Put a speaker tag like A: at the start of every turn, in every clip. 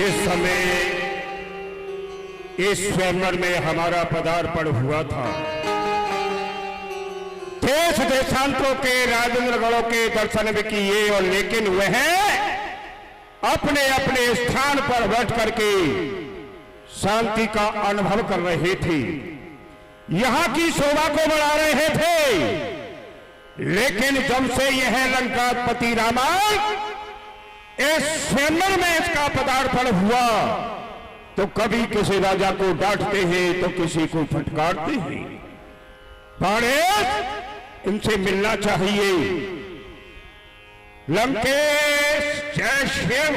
A: जिस समय इस स्वयंवर में हमारा पदार्पण हुआ था, देश देशांतरों के राजेंद्रगढ़ों के दर्शन भी किए, और लेकिन वह अपने अपने स्थान पर बैठ करके शांति का अनुभव कर रहे थे, यहां की शोभा को बढ़ा रहे थे। लेकिन जब से यह लंकापति रावण इस स्वयंवर में इसका पदार्पण हुआ, तो कभी किसी राजा को डांटते हैं तो किसी को फटकारते हैं। पाड़ेश, इनसे मिलना चाहिए। लंकेश, जय शिव।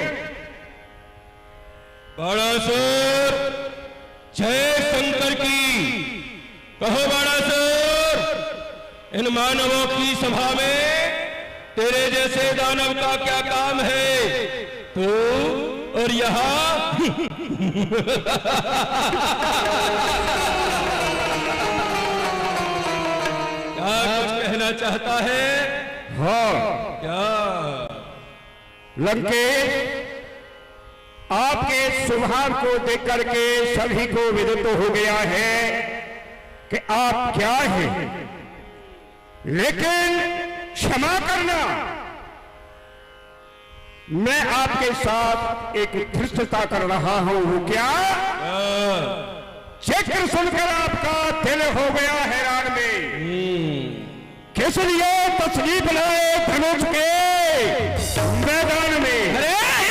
B: बाणासुर, जय शंकर की। कहो बाणासुर, इन मानवों की सभा में तेरे जैसे दानव का क्या काम है? तू और यहाँ क्या कुछ कहना चाहता है?
A: हाँ,
B: क्या?
A: लंकेश, आपके स्वभाव को देख करके सभी को विदित हो गया है कि आप क्या हैं, लेकिन क्षमा करना, मैं आपके साथ एक धृष्टता कर रहा हूं। क्या जिक्र सुनकर आपका दिल हो गया हैरान में? किस लिए तस्लीफ लाए धनुष के मैदान में?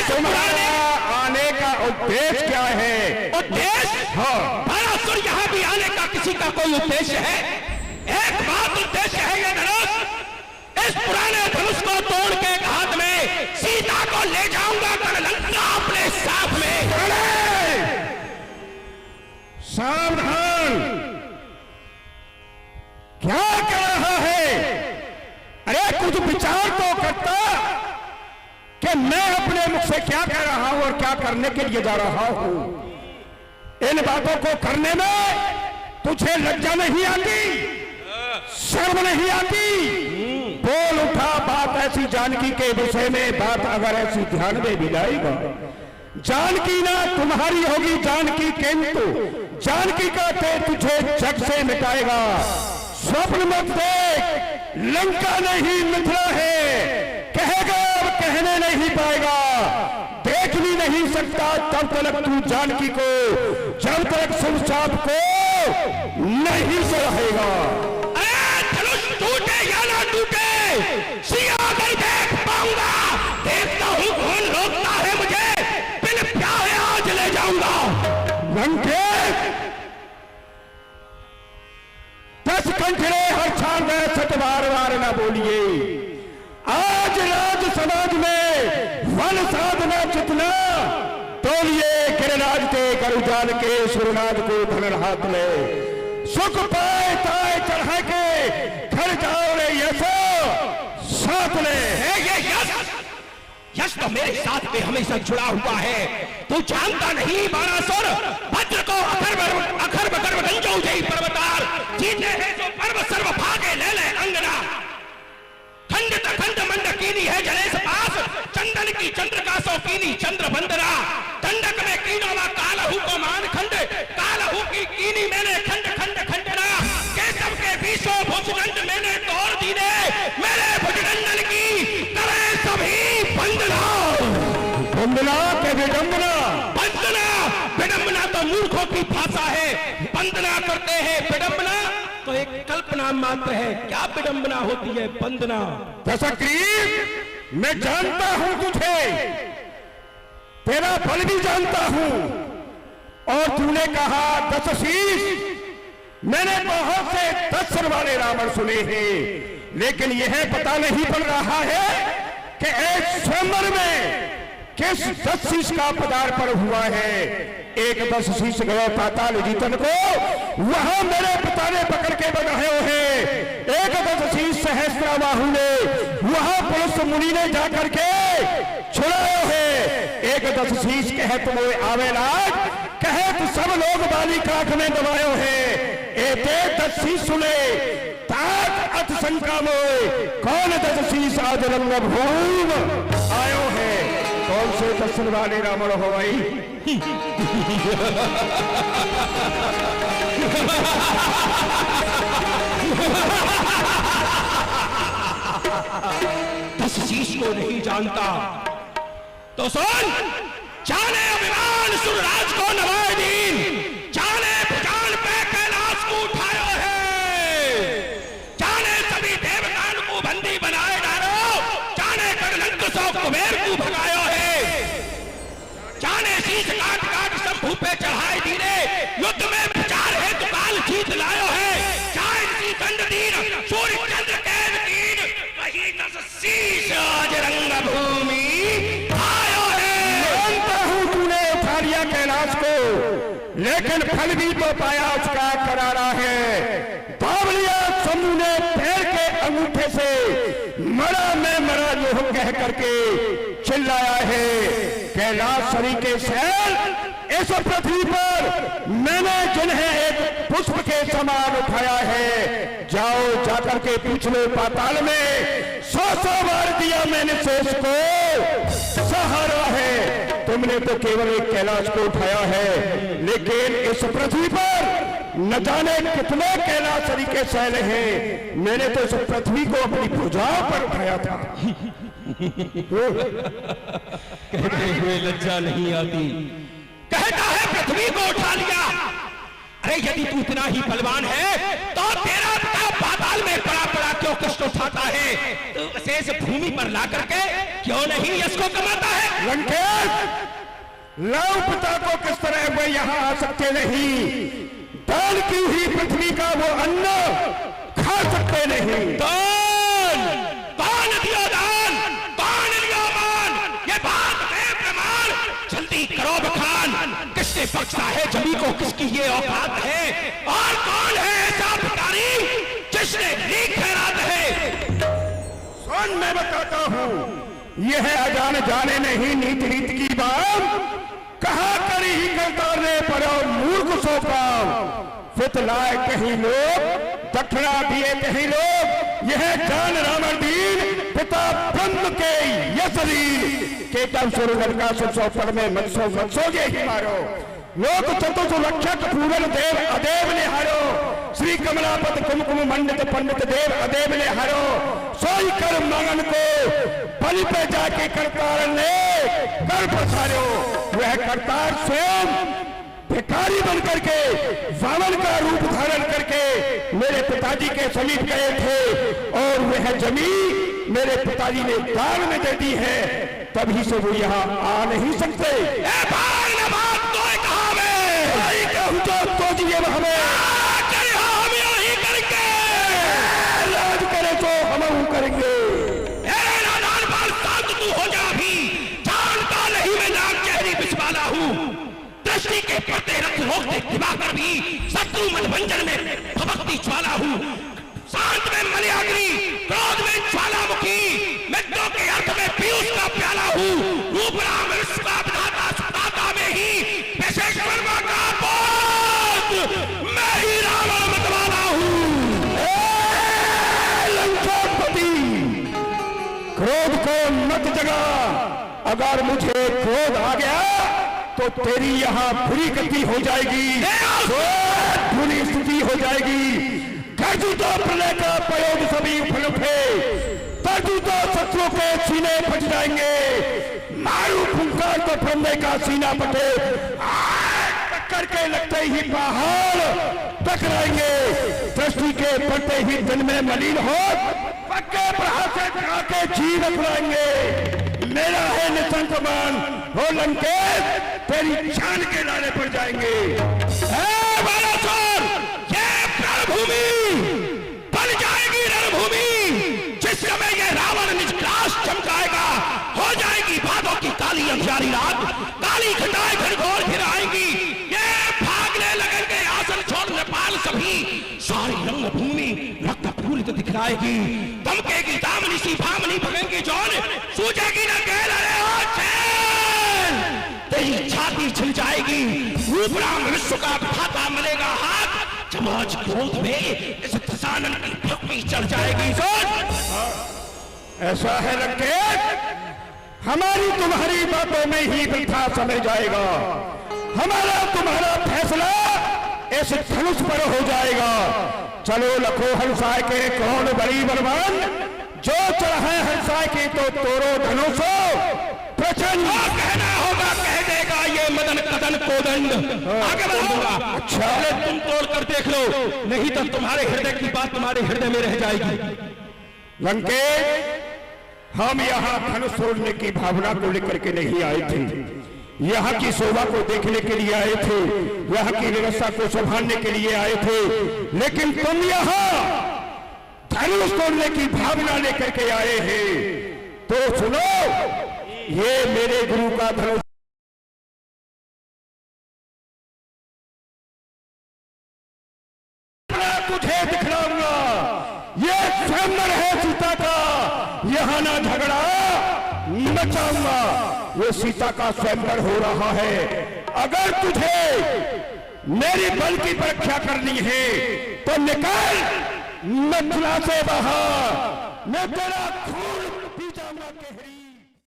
A: तुम्हारा आने का उद्देश्य क्या है?
C: उद्देश्य?
A: हाँ,
C: बाणासुर, यहाँ भी आने का किसी का कोई उद्देश्य है? एक बात उद्देश्य है ये धनुष। इस पुराने धनुष को तोड़ के हाथ में सीता को ले जाऊंगा लंका अपने साथ में।
A: सावधान, क्या कर रहा है? अरे कुछ विचार तो करता कि मैं अपने मुख से क्या कह रहा हूं और क्या करने के लिए जा रहा हूं। इन बातों को करने में तुझे लज्जा नहीं आती, शर्म नहीं आती? बोल उठा बात ऐसी जानकी के विषय में, बात अगर ऐसी ध्यान में भी लाएगा, जानकी ना तुम्हारी होगी जानकी, किंतु जानकी का ते तुझे जग से मिटाएगा। स्वप्न मत देख, लंका नहीं मिथिला है, कहेगा अब कहने नहीं पाएगा, देख भी नहीं सकता तब तक तू जानकी को, जब तक शुभ साप को नहीं चढ़ाएगा।
C: टूटे या ना टूटे, सिया कर देख पाऊंगा। देखता हूं कौन रोकता है मुझे, बिन प्यारे आज ले जाऊंगा।
A: लंकेश, 10 कंठरे हर छान गए, सच बार बार ना बोलिए। आज राज समाज में वन साधना जितना तोलिए, गिरराज के कर जान के सुरनाज को धनर हाथ में, सुख पाए ताए चढ़ा के घर जाओ रे यशो साथ ले।
C: ये यश तो मेरे साथ में हमेशा जुड़ा हुआ है। तू जानता नहीं बाणासुर, वज्र को अखर्व गर्व गंजो जय पर्वतार, जीते हैं जो पर्व सर्व भागे ले ले अंगना। खंडित खंड मंड कीनी है जलेस पास, चंदन की चंद्र का सो कीनी चंद्र बंदना। दंडक में कीनोवा कालहू को मान खंड, कालहू की कीनी मैंने खंड खंड खंडना। केशव के बीसों भुजदंड मैंने तोड़ दीने, मेरे भुजदंडन की करे सभी वंदना।
A: वंदना के विडंबना?
C: वंदना विडंबना तो मूर्खों की भाषा है, वंदना करते हैं, विडंबना तो एक कल्पना मात्र है। क्या विडंबना होती है? वंदना।
A: दशग्रीव, मैं जानता हूं तुझे, तेरा बल भी जानता हूं, और तूने कहा 10 शीश, मैंने बहुत से 10 सर वाले रावण सुने हैं, लेकिन यह पता नहीं पड़ रहा है कि एक स्वयंवर में किस 10 शीश का पदार्पण हुआ है। एक 10 शीश गए पाताल जीतन को, वहां मेरे पिता ने पकड़ के बनाए हैं। एक 10 शीश सहस्त्रबाहु ने, वहां पुरुष मुनि ने जाकर के छुड़ाए है। एक 10 शीश कहे तुम्हें आवेलाज, कहे तो सब लोग बाली काख में दबाए है। एते 10 शीश सुने ताक अत शंका में, कौन 10 शीश आज रंग भूम आयो है? कौन से दर्शन वाले रावण हो भाई?
C: दस शीश को नहीं जानता तो सुन, जाने अभिमान सुरराज को नवाए दीन, जाने भुजान पे कैलाश को उठाया है, जाने सभी देवताओं को बंदी बनाए डालो, जाने गणलंक सौ कुबेर को भगाया है, जाने शीश काट काट शंभू पे चढ़ाए दीने, युद्ध में विचार है तो काल जीत लायो है, चाहे सी दंड दीन सूर्य चंद्र कैद दीन, वही दस शीश आज रंग भूमि आयो है।
A: जानता हूं तूने उठा लिया कैलाश को, लेकिन फल भी तो पाया उसका करारा है। दाब लिया शंभू ने पैर के अंगूठे से, मरा मैं मरा जो कह करके चिल्लाया है। कैलाशरी के शैल इस पृथ्वी पर मैंने जिन्हें एक पुष्प के समान उठाया है, जाओ जाकर के पूछ लो पाताल में, 100 बार दिया मैंने शेष को सहारा है। तुमने तो केवल एक कैलाश को उठाया है, लेकिन इस पृथ्वी पर न जाने कितने कैलाशरी के शैल हैं। मैंने तो इस पृथ्वी को अपनी भुजाओं पर उठाया था।
B: कहते हुए लज्जा नहीं आती।
C: कहता है पृथ्वी को उठा लिया। अरे यदि तू इतना ही बलवान है तो तेरा पिता पाताल में पड़ा पड़ा क्यों कष्ट उठाता है? तो शेष भूमि पर ला करके क्यों नहीं यश को कमाता है?
A: लंकेश, लव पिता को किस तरह वे यहाँ आ सकते नहीं? दान की हुई पृथ्वी का वो अन्न खा सकते नहीं।
C: दान कौन दिया दान, कौन लिया मान, ये बात है प्रमाण, जल्दी करो बखान, किसने बख्शा है जमी को, किसकी ये औकात है, और कौन है ऐसा भिखारी जिसने ली खैरात है?
A: सुन मैं बताता हूँ, यह है अजान जाने नहीं नीति रीत की बात, कहा करी ही करता ने पड़ो मूर्ख सो काम, फित लाए कहीं लोग दक्षिणा दिए कहीं लोग, यह जान रावण दीन पिता ब्रह्म के यसलीन के तब सुर लड़का सौ पड़ में मत्सो ही मारो, लोक चतुर्थ रक्षक पूरन देव अदेव ने हारो, श्री कमलापत कुमकुम मंडित पंडित देव अदेव ने हारो, सोई कर मगन को बलि पे जाके करतार ने कर पसारो। वह करतार स्वयं भिखारी बन करके वामन का रूप धारण करके मेरे पिताजी के समीप गए थे, और वह जमीन मेरे पिताजी ने दान में दे दी है, तभी से वो यहाँ आ नहीं सकते। हमें राज करे तो हम करेंगे।
C: तू हो जा भी, जानता नहीं मैं नाम चेहरी बिछवाला हूँ, दृष्टि के पर्दे रख रोकते दिवाकर भी, शत्रु मनभंजन में भक्ति ज्वाला हूँ, शांत में मलयाग्नि, क्रोध में ज्वालामुखी, मित्रों के अर्थ में पीयूष का प्याला हूँ, रूप राम विश्व का विधाता सुदाता में ही विशेश्वर का बोध, मैं ही रावण मतवाला हूँ।
A: लंकापति, क्रोध को मत जगा, अगर मुझे क्रोध आ गया तो तेरी यहाँ बुरी गति हो जाएगी, बुरी स्थिति हो जाएगी। गर्जू तो प्रलय का प्रयोग सभी उफल उठे, तर्जू तो शत्रु के सीने फट जाएंगे, मारू फुंकार तो फंदे का सीना फटे, टक्कर के लगते ही पहाड़ टकराएंगे, दृष्टि के पड़ते ही दिन में मलिन हो पक्के प्रहार से टका के जीव अपनाएंगे। मेरा है निसंकमान हो लंकेश, तेरी जान के लाने पड़ जाएंगे।
C: रणभूमि बन जाएगी, रणभूमि जिस समय ये रावण निज क्लास चमकाएगा, हो जाएगी भादों की काली अंधियारी रात, काली घटाएं घनघोर फिर आएगी, ये भागने लगेंगे आसन छोड़ नेपाल सभी, सारी रंगभूमि रक्त पूरित दिखलाएगी, दमकेगी दामनी सी भामनी भगेंगी जौन, सूझेगी न गैल, अरे ओ चैन, तेरी छाती छिल जाएगी, रूप राम विश्व का विधाता मिलेगा हाथ, समाज क्रोध में इस दशानन की भक्ति चढ़ जाएगी।
A: ऐसा है लंकेश, हमारी तुम्हारी बातों में ही वृथा समय जाएगा। हमारा तुम्हारा फैसला इस धनुष पर हो जाएगा। चलो लखो हंसाए के कौन बड़ी बलवान, जो चढ़ाए हंसाए की तो तोरो धनुषो प्रचंड।
C: कहना होगा कह देगा ये मदन कदन कोदंड। आगे बढ़ूंगा।
A: अच्छा
C: तुम तोड़ कर देख लो, नहीं तो तुम्हारे हृदय की बात तुम्हारे हृदय में रह जाएगी।
A: लंकेश, हम यहाँ धनुष तोड़ने की भावना को लेकर के नहीं आए थे, यहाँ की शोभा को देखने के लिए आए थे, यहाँ की व्यवस्था को संभालने के लिए आए थे। लेकिन तुम यहाँ धनुष तोड़ने की भावना लेकर के आए हैं। तो सुनो, ये मेरे गुरु का धनुष तुझे दिखलाऊंगा। ये स्वयंवर है सीता का, यहाँ ना झगड़ा मचाऊंगा। ये सीता का स्वयंवर हो रहा है। अगर तुझे मेरी बल की परीक्षा करनी है तो निकल मथुरा से बाहर, मैं तेरा खून